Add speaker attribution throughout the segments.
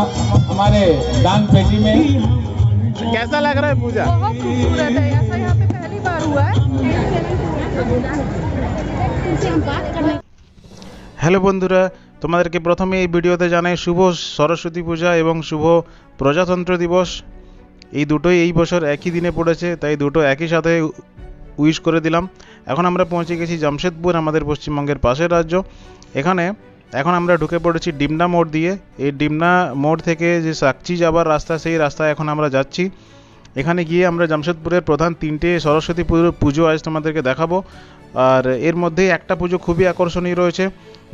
Speaker 1: हमारे दान पेटी में।
Speaker 2: कैसा लग रहा है पूजा?
Speaker 3: बहुत खूबसूरत है, ऐसा यहाँ पे पहली बार हुआ है।
Speaker 2: হ্যালো বন্ধুরা, তোমাদেরকে প্রথমে এই ভিডিওতে জানাই শুভ সরস্বতী পূজা এবং শুভ প্রজাতন্ত্র দিবস। এই দুটোই এই বছর একই দিনে পড়েছে, তাই দুটো একই সাথে উইশ করে দিলাম। এখন আমরা পৌঁছে গেছি জামশেদপুর, আমাদের পশ্চিমবঙ্গের পাশের রাজ্য। এখন আমরা ঢুকে পড়েছি ডিমনা মোড় দিয়ে। এই ডিমনা মোড় থেকে যে সাকচি যাবার রাস্তা, সেই রাস্তায় এখন আমরা যাচ্ছি। এখানে গিয়ে আমরা জামশেদপুরের প্রধান তিনটে সরস্বতী পুজো আজ তোমাদেরকে দেখাবো। আর এর মধ্যে একটা পুজো খুবই আকর্ষণীয় রয়েছে,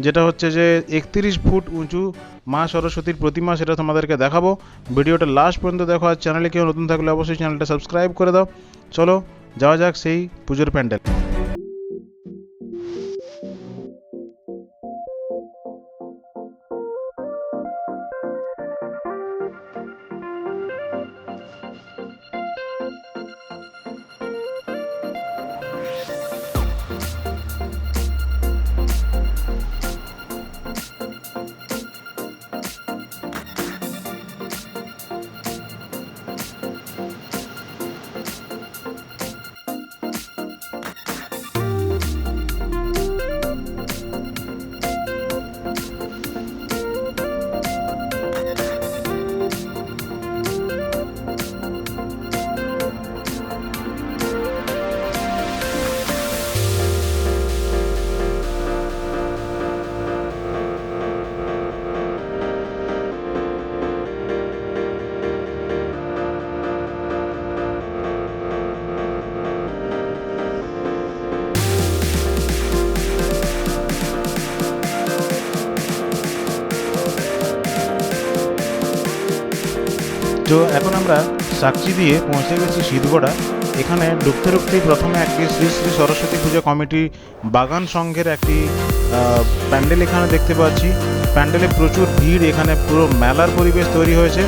Speaker 2: যেটা হচ্ছে যে 31 ফুট উঁচু মা সরস্বতীর প্রতিমা, সেটা তোমাদেরকে দেখাবো। ভিডিওটা লাস্ট পর্যন্ত দেখো। আর চ্যানেলে কেউ নতুন থাকলে অবশ্যই চ্যানেলটা সাবস্ক্রাইব করে দাও। চলো যাওয়া যাক সেই পুজোর প্যান্ডেল। তো এখন আমরা সাকচি দিয়ে পৌঁছে গেছি শীতগড়া। এখানে ঢুকতেই প্রথমে একটি শ্রী শ্রী সরস্বতী পূজা কমিটি বাগান সংঘের একটি প্যান্ডেল এখানে দেখতে পাচ্ছি। প্যান্ডেলে প্রচুর ভিড়, এখানে পুরো মেলার পরিবেশ তৈরি হয়েছে।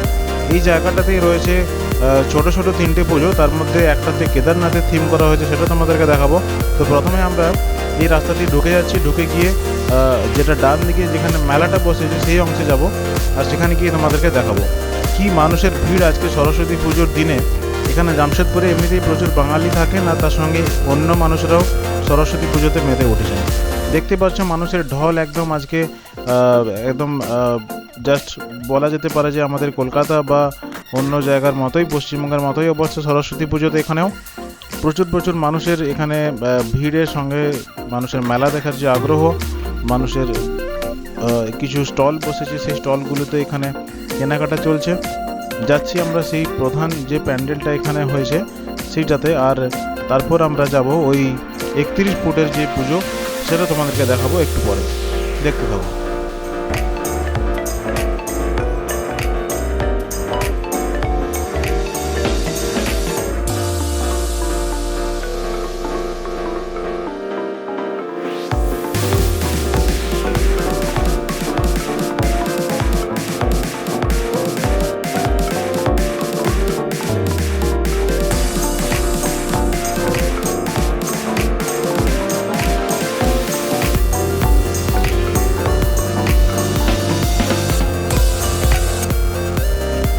Speaker 2: এই জায়গাটাতেই রয়েছে ছোট ছোট তিনটে পুজো, তার মধ্যে একটাতে কেদারনাথের থিম করা হয়েছে, সেটা তোমাদেরকে দেখাবো। তো প্রথমে আমরা এই রাস্তাটি ঢুকে যাচ্ছি। ঢুকে গিয়ে যেটা ডান দিকে যেখানে মেলাটা বসেছে সেই অংশে যাব, আর সেখানে গিয়ে তোমাদেরকে দেখাবো কি মানুষের ভিড় আজকে সরস্বতী পুজোর দিনে। এখানে জামশেদপুরে এমনিতেই প্রচুর বাঙালি থাকেন, আর তার সঙ্গে অন্য মানুষরাও সরস্বতী পুজোতে মেতে উঠেছেন। দেখতে পাচ্ছ মানুষের ঢল একদম আজকে একদম জাস্ট বলা যেতে পারে যে আমাদের কলকাতা বা অন্য জায়গার মতোই, পশ্চিমবঙ্গের মতোই অবশ্য সরস্বতী পুজোতে এখানেও প্রচুর মানুষের এখানে ভিড়ের সঙ্গে মানুষের মেলা দেখার যে আগ্রহ, মানুষের কিছু স্টল বসেছে, সেই স্টলগুলোতে এখানে কেনাকাটা চলছে। যাচ্ছি আমরা সেই প্রধান যে প্যান্ডেলটা এখানে হয়েছে সেইটাতে, আর তারপর আমরা যাব ওই 31 ফুটের যে পুজো, সেটা তোমাদেরকে দেখাবো একটু পরে। দেখতে থাকো।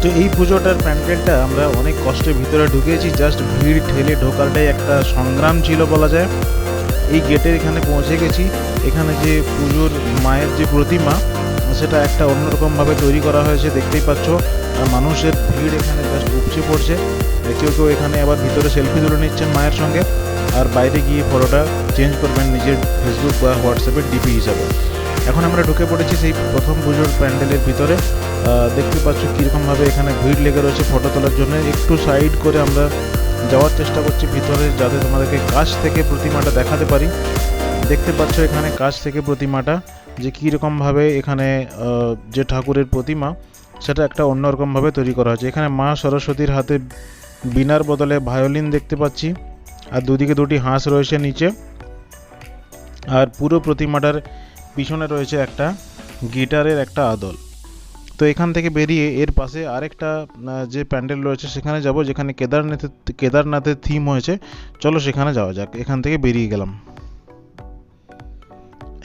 Speaker 2: তো এই পুজোটার প্যান্ডেলটা আমরা অনেক কষ্টের ভিতরে ঢুকেছি। জাস্ট ভিড় ঠেলে ঢোকাটাই একটা সংগ্রাম ছিল বলা যায়। এই গেটের এখানে পৌঁছে গেছি। এখানে যে পুজোর মায়ের যে প্রতিমা, সেটা একটা অন্যরকমভাবে তৈরি করা হয়েছে, দেখতেই পাচ্ছ। আর মানুষের ভিড় এখানে জাস্ট উপচে পড়ছে। কেউ এখানে আবার ভিতরে সেলফি তুলে নিচ্ছেন মায়ের সঙ্গে, আর বাইরে গিয়ে ফটোটা চেঞ্জ করবেন নিজের ফেসবুক বা হোয়াটসঅ্যাপের ডিপি হিসাবে। এখন আমরা ঢুকে পড়েছি সেই প্রথম পুজোর প্যান্ডেলের ভিতরে। দেখতে পাচ্ছ কীরকমভাবে এখানে ভিড় লেগে রয়েছে ফটো তোলার জন্য। একটু সাইড করে আমরা যাওয়ার চেষ্টা করছি ভিতরে, যাতে তোমাদেরকে কাছ থেকে প্রতিমাটা দেখাতে পারি। দেখতে পাচ্ছ এখানে কাছ থেকে প্রতিমাটা যে কীরকমভাবে এখানে যে ঠাকুরের প্রতিমা, সেটা একটা অন্যরকমভাবে তৈরি করা হয়েছে। এখানে মা সরস্বতীর হাতে বীণার বদলে ভায়োলিন দেখতে পাচ্ছি, আর দুদিকে দুটি হাঁস রয়েছে নিচে। আর পুরো প্রতিমাটার পিছনে রয়েছে একটা গিটারের একটা আদল। তো এখান থেকে বেরিয়ে এর পাশে আরেকটা যে প্যান্ডেল রয়েছে সেখানে যাব, যেখানে কেদারনাথের থিম হয়েছে। চলো সেখানে যাওয়া যাক। এখান থেকে বেরিয়ে গেলাম।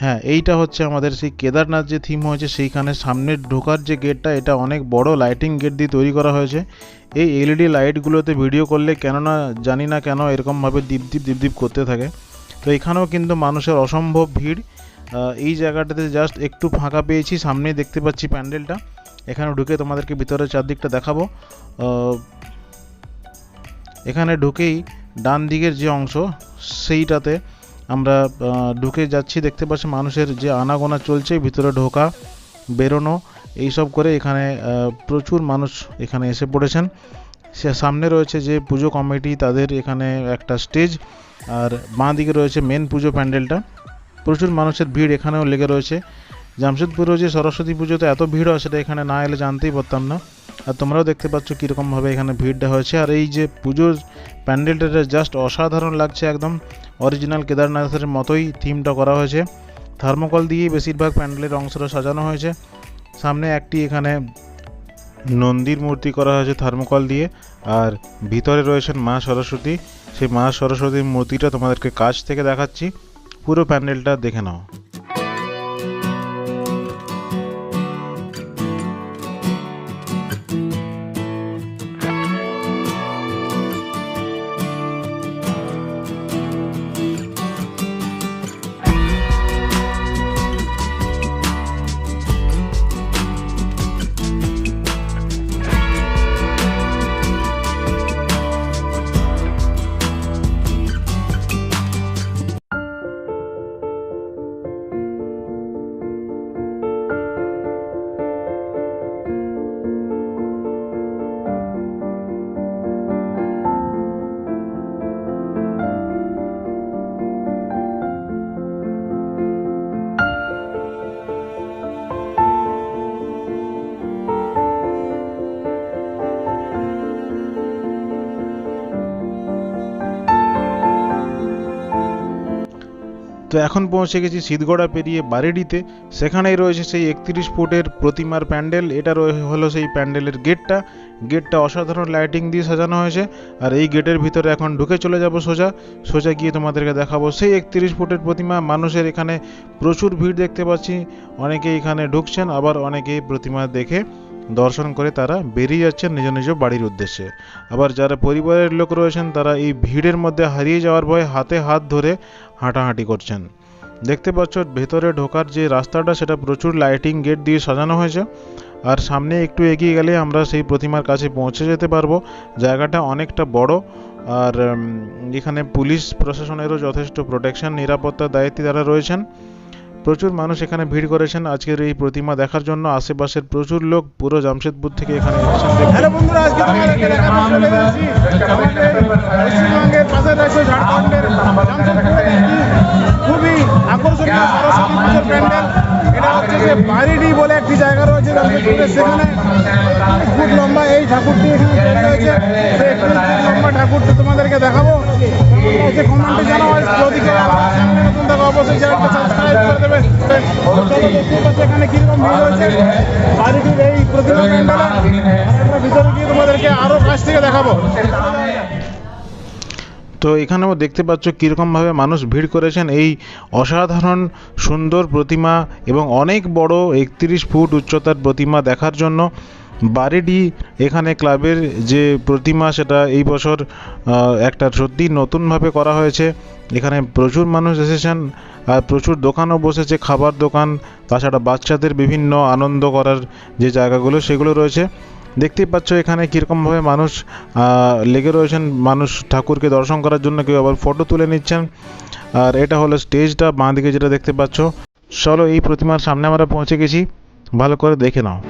Speaker 2: হ্যাঁ, এইটা হচ্ছে আমাদের সেই কেদারনাথ যে থিম হয়েছে সেইখানে সামনের ঢোকার যে গেটটা, এটা অনেক বড় লাইটিং গেট দিয়ে তৈরি করা হয়েছে। এই এলইডি লাইটগুলোতে ভিডিও করলে কেননা জানি না কেন এরকমভাবে দীপ দীপ দীপ দীপ করতে থাকে। তো এখানেও কিন্তু মানুষের অসম্ভব ভিড়। এই জায়গাটাতে জাস্ট একটু ফাঁকা পেয়েছি, সামনেই দেখতে পাচ্ছি প্যান্ডেলটা। এখানে ঢুকে তোমাদেরকে ভিতরের চারদিকটা দেখাবো। এখানে ঢুকেই ডান দিকের যে অংশ সেইটাতে আমরা ঢুকে যাচ্ছি, দেখতে পাচ্ছি মানুষের যে আনাগোনা চলছে, ভিতরে ঢোকা বেরোনো এইসব করে এখানে প্রচুর মানুষ এখানে এসে পড়েছেন। সে সামনে রয়েছে যে পুজো কমিটি, তাদের এখানে একটা স্টেজ, আর বাঁ দিকে রয়েছে মেন পুজো প্যান্ডেলটা। প্রচুর মানুষের ভিড় এখানেও লেগে রয়েছে। জামশেদপুরেও যে সরস্বতী পুজোতে এত ভিড় হয় সেটা এখানে না এলে জানতেই পারতাম না। আর তোমরাও দেখতে পাচ্ছ কীরকমভাবে এখানে ভিড়টা হয়েছে। আর এই যে পুজোর প্যান্ডেলটা জাস্ট অসাধারণ লাগছে, একদম অরিজিনাল কেদারনাথের মতোই থিমটা করা হয়েছে। থার্মোকল দিয়েই বেশিরভাগ প্যান্ডেলের অংশটা সাজানো হয়েছে। সামনে একটি এখানে নন্দীর মূর্তি করা হয়েছে থার্মোকল দিয়ে, আর ভিতরে রয়েছেন মা সরস্বতী। সেই মা সরস্বতীর মূর্তিটা তোমাদেরকে কাছ থেকে দেখাচ্ছি, পুরো প্যান্ডেলটা দেখে নাও। তো এখন পৌঁছে গেছি সিদ্ধগড়া পেরিয়ে বারেডিতে। সেখানেই রয়েছে সেই 31 ফুটের প্রতিমার প্যান্ডেল। এটা হলো সেই প্যান্ডেলের গেটটা অসাধারণ লাইটিং দিয়ে সাজানো হয়েছে। আর এই গেটের ভিতরে এখন ঢুকে চলে যাব সোজা গিয়ে তোমাদেরকে দেখাবো সেই 31 ফুটের প্রতিমা। মানুষের এখানে প্রচুর ভিড় দেখতে পাচ্ছি, অনেকে এখানে ঢুকছেন, আবার অনেকে প্রতিমা দেখে দর্শন করে তারা বেরিয়ে যাচ্ছেন নিজ নিজ বাড়ির উদ্দেশ্যে। আবার যারা পরিবারের লোক রয়েছেন তারা এই ভিড়ের মধ্যে হারিয়ে যাওয়ার ভয়ে হাতে হাত ধরে হাঁটাহাঁটি করছেন। দেখতে পাচ্ছ ভেতরে ঢোকার যে রাস্তাটা সেটা প্রচুর লাইটিং গেট দিয়ে সাজানো হয়েছে। আর সামনে একটু এগিয়ে গেলে আমরা সেই প্রতিমার কাছে পৌঁছে যেতে পারবো। জায়গাটা অনেকটা বড়, আর এখানে পুলিশ প্রশাসনেরও যথেষ্ট প্রোটেকশন, নিরাপত্তার দায়িত্বে তারা রয়েছেন। প্রচুর মানুষ এখানে ভিড় করেছেন আজকের এই প্রতিমা দেখার জন্য। আশেপাশের প্রচুর লোক পুরো জামশেদপুর থেকে এখানে এসেছেন।
Speaker 4: হ্যালো বন্ধুরা, আজকে তোমাদেরকে দেখাবো চলে এসেছি পশ্চিমবঙ্গের পাশে রয়েছে ঝাড়খণ্ডের জামশেদপুরের একটি খুবই আকর্ষণীয় সরস্বতী পুজোর প্যান্ডেল। এটা হচ্ছে যে বারিডি বলে একটি জায়গা রয়েছে জামশেদপুরে, সেখানে খুব লম্বা এই ঠাকুরটি এখানে তৈরি হয়েছে। সেই একটি লম্বা ঠাকুরটি তোমাদেরকে দেখাবো। কমেন্টে জানাও, যদি কেউ চ্যানেলে নতুন থাকো অবশ্যই চ্যানেলটা সাবস্ক্রাইব করে দেবে। চলো দেখতে পাচ্ছি এখানে কিরকম ভিড় হয়েছে বারিডির এই প্রতিমা প্যান্ডেলে। আমরা ভিতরে গিয়ে তোমাদেরকে আরো কাছ থেকে দেখাবো।
Speaker 2: তো এখানেও দেখতে পাচ্ছ কীরকমভাবে মানুষ ভিড় করেছেন এই অসাধারণ সুন্দর প্রতিমা এবং অনেক বড় 31 ফুট উচ্চতার প্রতিমা দেখার জন্য। বারেডি এখানে ক্লাবের যে প্রতিমা সেটা এই বছর একটা সত্যি নতুনভাবে করা হয়েছে। এখানে প্রচুর মানুষ এসেছেন, আর প্রচুর দোকানও বসেছে, খাবার দোকান, তাছাড়া বাচ্চাদের বিভিন্ন আনন্দ করার যে জায়গাগুলো সেগুলো রয়েছে। দেখতেই পাচ্ছ এখানে কীরকমভাবে মানুষ লেগে রয়েছেন, মানুষ ঠাকুরকে দর্শন করার জন্য, কেউ আবার ফটো তুলে নিচ্ছেন। আর এটা হলো স্টেজটা বাঁ দিকে যেটা দেখতে পাচ্ছ। চলো এই প্রতিমার সামনে আমরা পৌঁছে গেছি, ভালো করে দেখে নাও।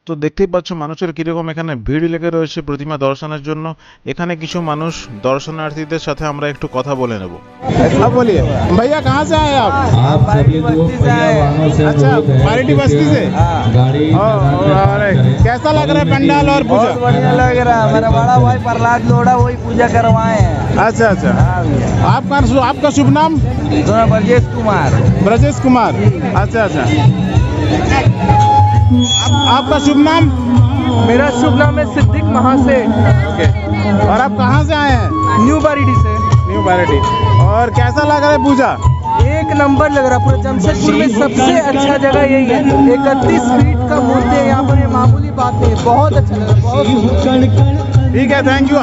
Speaker 2: তো দেখতেই পাচ্ছ মানুষের কিরকম এখানে ভিড় লেগে রয়েছে প্রতিমা দর্শনের জন্য। এখানে কিছু মানুষ দর্শনার্থীদের সাথে আমরা একটু কথা বলে নেব।
Speaker 4: अब बोलिए भैया कहाँ से आए आप?
Speaker 5: आप सभी दो पहिया वाहनों से
Speaker 4: अच्छा,
Speaker 5: बहुत हैं।
Speaker 4: बारिटी बस्ती से?
Speaker 5: गाड़ी
Speaker 4: और कैसा लग रहा है पंडाल और पूजा?
Speaker 6: बहुत बढ़िया लग रहा है। मेरा बड़ा भाई प्रहलाद लोढ़ा वही पूजा करवाए हैं।
Speaker 4: अच्छा अच्छा, आपका शुभ नाम?
Speaker 6: दोनों ब्रजेश कुमार।
Speaker 4: ब्रजेश कुमार, अच्छा अच्छा। आपका शुभ नाम?
Speaker 6: मेरा शुभ नाम है सिद्दीक महासेठ।
Speaker 4: ओके, और आप कहाँ से आए हैं?
Speaker 6: न्यू बारीडी से।
Speaker 4: न्यू बारिटी। और कैसा लग रहा है पूजा?
Speaker 6: एक नंबर लग रहा है। पूरे जमशेदपुर में सबसे अच्छा जगह यही है। 31 फीट का मूर्ति है यहाँ पर, ये मामूली बात नहीं है। बहुत अच्छा लग रहा है, बहुत सुंदर।
Speaker 4: ठीक है, थैंक यू।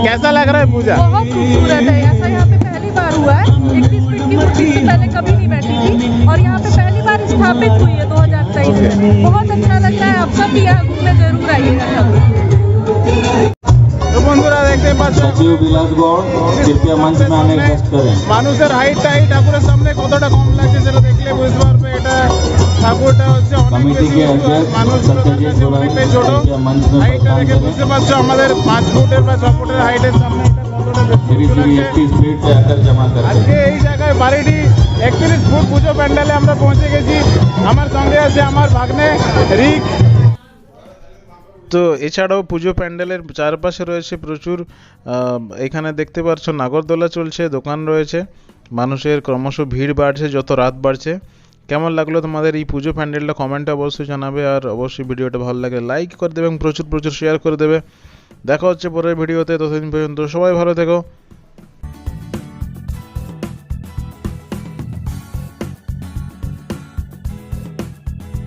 Speaker 4: कैसा लग रहा है पूजा?
Speaker 3: बहुत खूबसूरत है। ऐसा यहाँ पे पहली बार हुआ है। 31 फीट की मूर्ति से पहले कभी नहीं बैठी थी और यहाँ पे पहली बार स्थापित हुई है 2023 में। बहुत अच्छा लग रहा है। आप सब यहाँ घूमने जरूर आइएगा सब।
Speaker 4: তো বন্ধুরা দেখতে পাচ্ছেন
Speaker 5: सचिव विलास गौड़ कृपया मंच में आने रेस्ट करें।
Speaker 4: মানুষের হাইটটা এই ঠাকুরের সামনে কতটা কম লাগছে সেটা দেখলে বুঝতে পারবে। এটা ঠাকুরটা হচ্ছে অনেক
Speaker 5: কমিটি
Speaker 4: বেশি
Speaker 5: কে
Speaker 4: উঁচু, আর
Speaker 5: अध्यक्ष
Speaker 4: মানুষগুলোর
Speaker 5: सत्यजीत
Speaker 4: কাছে
Speaker 5: गोराई
Speaker 4: অনেকটাই ছোট।
Speaker 5: कृपया मंच में
Speaker 4: হাইটটা
Speaker 5: प्रस्थान
Speaker 4: দেখে
Speaker 5: करें।
Speaker 4: বুঝতে পারছো আমাদের 5 ফুটের বা 6 ফুটের হাইটের সামনে এটা কতটা বেশি
Speaker 5: श्री
Speaker 4: উঁচু
Speaker 5: श्री
Speaker 4: লাগছে।
Speaker 5: 31 फीट से आकर जमा करते
Speaker 4: আজকে এই জায়গায় বারিটি 31 ফুট পুজো প্যান্ডেলে আমরা পৌঁছে গেছি। আমার সঙ্গে আছে আমার ভাগ্নে রিক।
Speaker 2: তো এছাড়াও পুজো প্যান্ডেলের চারপাশে রয়েছে প্রচুর এখানে দেখতে পাচ্ছ নাগরদোলা চলছে, দোকান রয়েছে, মানুষের ক্রমশ ভিড় বাড়ছে যত রাত বাড়ছে। কেমন লাগলো তোমাদের এই পুজো প্যান্ডেলটা কমেন্টে অবশ্যই জানাবে, আর অবশ্যই ভিডিওটা ভালো লাগে লাইক করে দেবে এবং প্রচুর প্রচুর শেয়ার করে দেবে। দেখা হচ্ছে পরের ভিডিওতে, ততদিন পর্যন্ত সবাই ভালো থেকো।